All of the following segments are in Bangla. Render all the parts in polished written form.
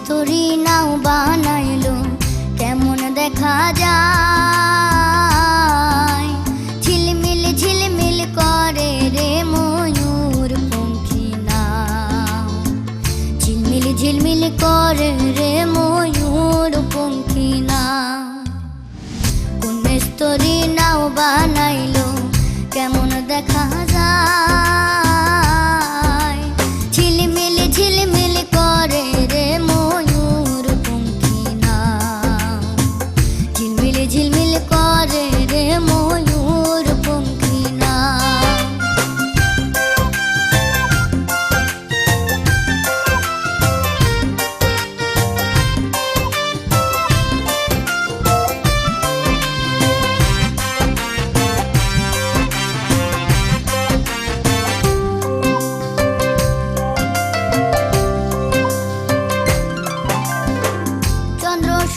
মিস্ত্রি নাও বানাইলো কেমন দেখা যায়। ঝিলমিল ঝিলমিল করে রে ময়ূর পঙ্খী নাও, ঝিলমিল ঝিলমিল করে রে ময়ূর পঙ্খী নাও। কোন মিস্ত্রি নাও বানাইলো কেমন দেখা যায়। ঝিলমিল ঝিলমিল করে রে ময়ূর পঙ্খী নাও, ঝিলমিল ঝিলমিল করে রে ময়ূর পঙ্খী নাও।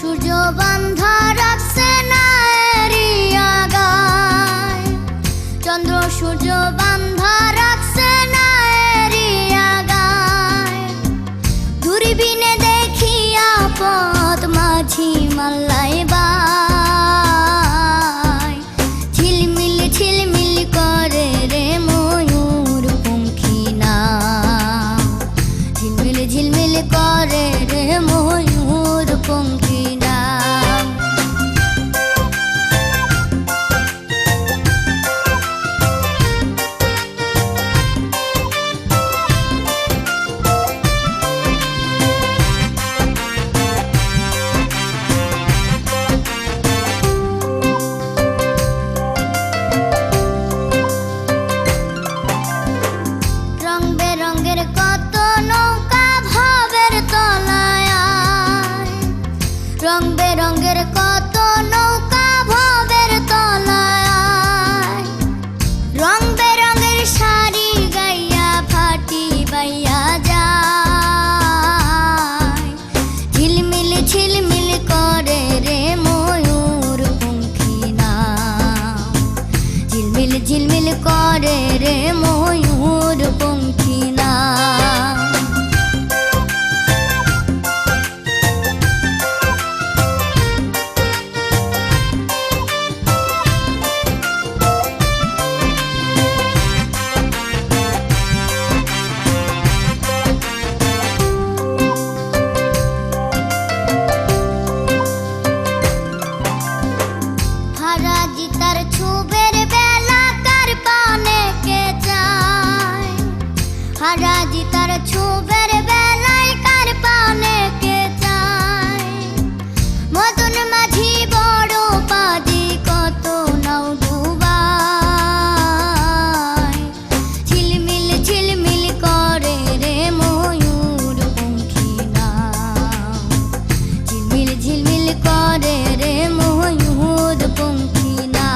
সূর্য বান্ধা রাখছে না এরিয়া গায়, চন্দ্র সূর্য বান্ধা রাখছে না এরিয়া গায়। দূরবীনে দেখিয়া পথ মাঝি মাল্লাই বাই। ঝিলমিল ঝিলমিল করে রে ময়ূর পঙ্খী নাও, ঝিলমিল ঝিলমিল করে রে ময়ূর পঙ্খী নাও। রং বেরঙের কত নৌকা ভাবের তলায়, রং বেরঙের কত নৌকা ভাবের তলায়। রং বেরঙের শাড়ি গাইয়া ফাটি বাইয়া যায়। ঝিলমিল ঝিলমিল করে রে ময়ূর পঙ্খী নাও, ঝিলমিল ঝিলমিল করে রে ময়ূর পঙ্খী নাও। হারাজি তার ছুবের বেলা কার পানে কে চায়। হারাজি তার ছুবের বেলায় কার পানে কে চায়। মদন মাঝি বড় পাজি কত নাও ডুবায়। ঝিলমিল ঝিলমিল করে রে ময়ূর পঙ্খী নাও, ঝিলমিল ঝিলমিল করে রে ময়ূর পঙ্খী নাও।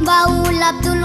বাউল আব্দুল